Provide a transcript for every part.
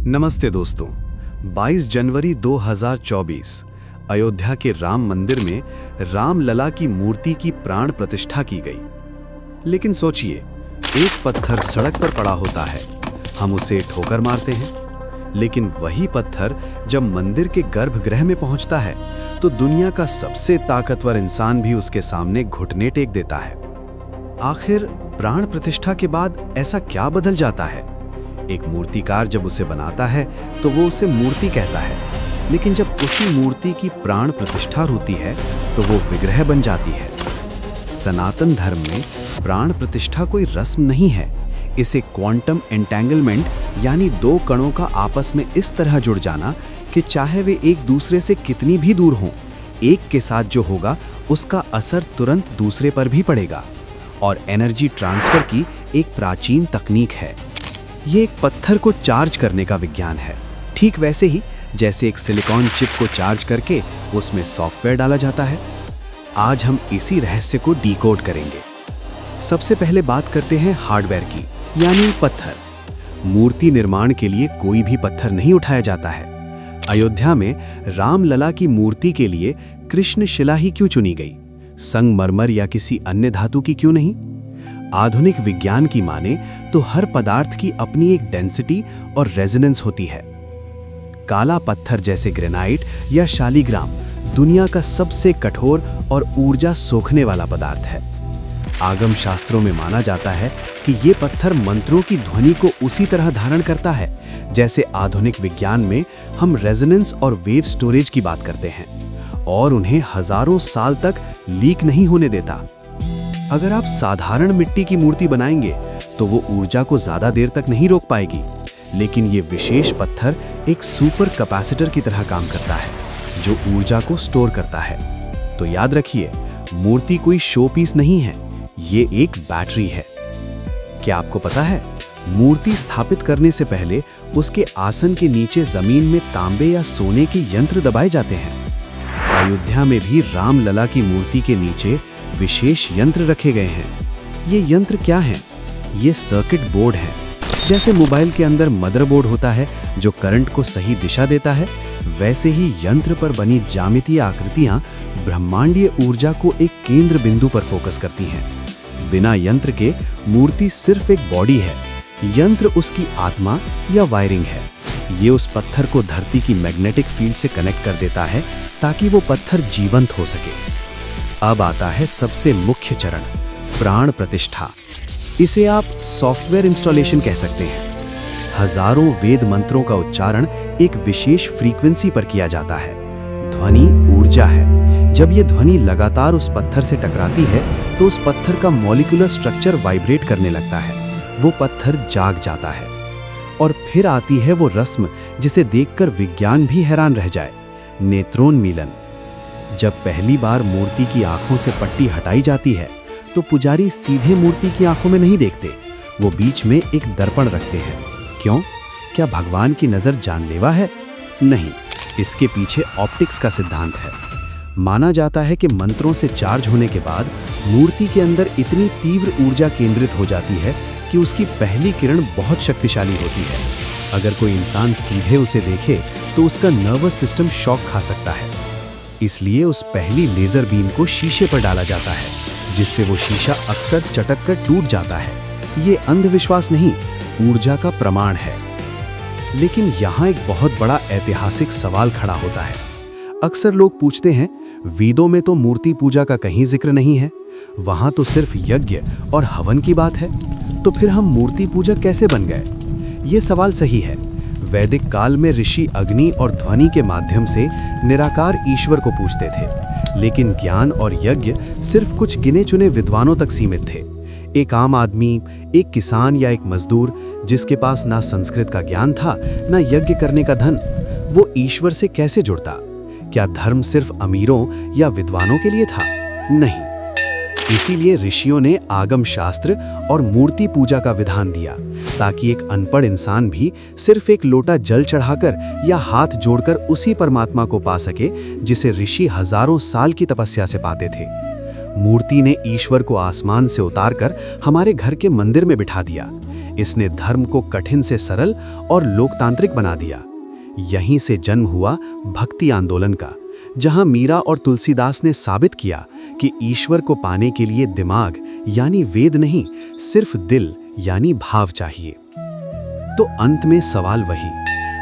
नमस्ते दोस्तों। 22 जनवरी 2024 अयोध्या के राम मंदिर में रामलला की मूर्ति की प्राण प्रतिष्ठा की गई। लेकिन सोचिए, एक पत्थर सड़क पर पड़ा होता है, हम उसे ठोकर मारते हैं, लेकिन वही पत्थर जब मंदिर के गर्भगृह में पहुंचता है तो दुनिया का सबसे ताकतवर इंसान भी उसके सामने घुटने टेक देता है। आखिर प्राण प्रतिष्ठा के बाद ऐसा क्या बदल जाता है? एक मूर्तिकार जब उसे बनाता है तो वो उसे मूर्ति कहता है, लेकिन जब उसी मूर्ति की प्राण प्रतिष्ठा होती है तो वो विग्रह बन जाती है। सनातन धर्म में प्राण प्रतिष्ठा कोई रस्म नहीं है, इसे क्वांटम एंटेंगलमेंट यानी दो कणों का आपस में इस तरह जुड़ जाना कि चाहे वे एक दूसरे से कितनी भी दूर हों, एक के साथ जो होगा उसका असर तुरंत दूसरे पर भी पड़ेगा। और एनर्जी ट्रांसफर की एक प्राचीन तकनीक है। ये एक पत्थर को चार्ज करने का विज्ञान है, ठीक वैसे ही जैसे एक सिलिकॉन चिप को चार्ज करके उसमें सॉफ्टवेयर डाला जाता है। आज हम इसी रहस्य को डिकोड करेंगे। सबसे पहले बात करते हैं हार्डवेयर की, यानी पत्थर। मूर्ति निर्माण के लिए कोई भी पत्थर नहीं उठाया जाता है। अयोध्या में रामलला की मूर्ति के लिए कृष्ण शिला ही क्यों चुनी गई? संगमरमर या किसी अन्य धातु की क्यों नहीं? आधुनिक विज्ञान की माने तो हर पदार्थ की अपनी एक डेंसिटी और रेजोनेंस होती है। काला पत्थर जैसे ग्रेनाइट या शालीग्राम दुनिया का सबसे कठोर और ऊर्जा सोखने वाला पदार्थ है। आगम शास्त्रों में माना जाता है कि ये पत्थर मंत्रों की ध्वनि को उसी तरह धारण करता है जैसे आधुनिक विज्ञान में हम रेजोनेंस और वेव स्टोरेज की बात करते हैं, और उन्हें हजारों साल तक लीक नहीं होने देता। अगर आप साधारण मिट्टी की मूर्ति बनाएंगे तो वो ऊर्जा को ज्यादा देर तक नहीं रोक पाएगी, लेकिन ये विशेष पत्थर एक सुपर कैपेसिटर की तरह काम करता है जो ऊर्जा को स्टोर करता है। तो याद रखिए, मूर्ति कोई शो पीस नहीं है, ये एक बैटरी है। क्या आपको पता है, मूर्ति स्थापित करने से पहले उसके आसन के नीचे जमीन में तांबे या सोने के यंत्र दबाए जाते हैं। अयोध्या में भी रामलला की मूर्ति के नीचे विशेष यंत्र रखे गए हैं। ये यंत्र क्या हैं? ये सर्किट बोर्ड हैं। जैसे मोबाइल के अंदर मदरबोर्ड होता है जो करंट को सही दिशा देता है, वैसे ही यंत्र पर बनी ज्यामितीय आकृतियां ब्रह्मांडीय ऊर्जा को एक केंद्र बिंदु पर फोकस करती हैं। बिना यंत्र के मूर्ति सिर्फ एक बॉडी है, यंत्र उसकी आत्मा या वायरिंग है। ये उस पत्थर को धरती की मैग्नेटिक फील्ड से कनेक्ट कर देता है ताकि वो पत्थर जीवंत हो सके। अब आता है सबसे मुख्य चरण, प्राण प्रतिष्ठा। इसे आप सॉफ्टवेयर इंस्टॉलेशन कह सकते हैं। हजारों वेद मंत्रों का उच्चारण एक विशेष फ्रीक्वेंसी पर किया जाता है। ध्वनि ऊर्जा है। जब ये ध्वनि लगातार उस पत्थर से टकराती है तो उस पत्थर का मॉलिक्यूलर स्ट्रक्चर वाइब्रेट करने लगता है। वो पत्थर जाग जाता है। और फिर आती है वो रस्म जिसे देखकर विज्ञान भी हैरान रह जाए, नेत्रोन्मीलन। जब पहली बार मूर्ति की आंखों से पट्टी हटाई जाती है तो पुजारी सीधे मूर्ति की आंखों में नहीं देखते, वो बीच में एक दर्पण रखते हैं। क्यों? क्या भगवान की नजर जानलेवा है? नहीं, इसके पीछे ऑप्टिक्स का सिद्धांत है। माना जाता है कि मंत्रों से चार्ज होने के बाद मूर्ति के अंदर इतनी तीव्र ऊर्जा केंद्रित हो जाती है कि उसकी पहली किरण बहुत शक्तिशाली होती है। अगर कोई इंसान सीधे उसे देखे तो उसका नर्वस सिस्टम शॉक खा सकता है। इसलिए उस पहली लेजर बीम को शीशे पर डाला जाता है, जिससे वो शीशा अक्सर चटक कर टूट जाता है। ये अंधविश्वास नहीं, ऊर्जा का प्रमाण है। लेकिन यहाँ एक बहुत बड़ा ऐतिहासिक सवाल खड़ा होता है। अक्सर लोग पूछते हैं, वेदों में तो मूर्ति पूजा का कहीं जिक्र नहीं है, वहां तो सिर्फ यज्ञ और हवन की बात है, तो फिर हम मूर्ति पूजक कैसे बन गए? ये सवाल सही है। वैदिक काल में ऋषि अग्नि और ध्वनि के माध्यम से निराकार ईश्वर को पूजते थे, लेकिन ज्ञान और यज्ञ सिर्फ कुछ गिने चुने विद्वानों तक सीमित थे। एक आम आदमी, एक किसान या एक मजदूर जिसके पास ना संस्कृत का ज्ञान था ना यज्ञ करने का धन, वो ईश्वर से कैसे जुड़ता? क्या धर्म सिर्फ अमीरों या विद्वानों के लिए था? नहीं। इसीलिए ऋषियों ने आगम शास्त्र और मूर्ति पूजा का विधान दिया, ताकि एक अनपढ़ इंसान भी सिर्फ एक लोटा जल चढ़ाकर या हाथ जोड़कर उसी परमात्मा को पा सके जिसे ऋषि हजारों साल की तपस्या से पाते थे। मूर्ति ने ईश्वर को आसमान से उतारकर हमारे घर के मंदिर में बिठा दिया। इसने धर्म को कठिन से सरल और लोकतांत्रिक बना दिया। यहीं से जन्म हुआ भक्ति आंदोलन का, जहां मीरा और तुलसीदास ने साबित किया कि ईश्वर को पाने के लिए दिमाग यानी वेद नहीं, सिर्फ दिल यानी भाव चाहिए। तो अंत में सवाल वही,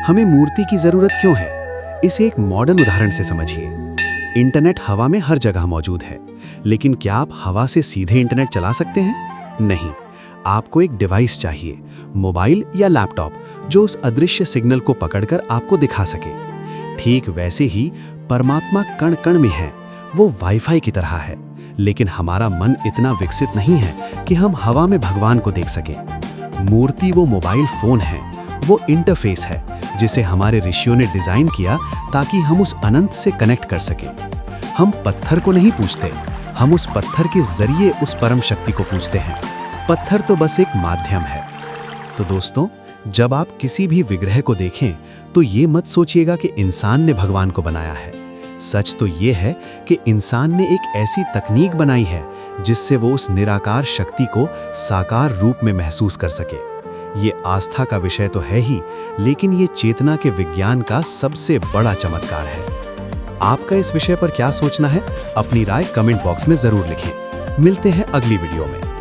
हमें मूर्ति की जरूरत क्यों है? इसे एक मॉडर्न उदाहरण से समझिए। इंटरनेट हवा में हर जगह मौजूद है, लेकिन क्या आप हवा से सीधे इंटरनेट चला सकते हैं? नहीं, आपको एक डिवाइस चाहिए, मोबाइल या लैपटॉप, जो उस अदृश्य सिग्नल को पकड़कर आपको दिखा सके। ठीक वैसे ही परमात्मा कण कण में है, वो वाईफाई की तरह है, लेकिन हमारा मन इतना विकसित नहीं है कि हम हवा में भगवान को देख सकें। मूर्ति वो मोबाइल फोन है, वो इंटरफेस है जिसे हमारे ऋषियों ने डिजाइन किया ताकि हम उस अनंत से कनेक्ट कर सकें। हम पत्थर को नहीं पूजते, हम उस पत्थर के जरिए उस परम शक्ति को पूजते हैं। पत्थर तो बस एक माध्यम है। तो दोस्तों, जब आप किसी भी विग्रह को देखें तो ये मत सोचिएगा कि इंसान ने भगवान को बनाया है। सच तो ये है कि इंसान ने एक ऐसी तकनीक बनाई है जिससे वो उस निराकार शक्ति को साकार रूप में महसूस कर सके। ये आस्था का विषय तो है ही, लेकिन ये चेतना के विज्ञान का सबसे बड़ा चमत्कार है। आपका इस विषय पर क्या सोचना है? अपनी राय कमेंट बॉक्स में जरूर लिखें। मिलते हैं अगली वीडियो में।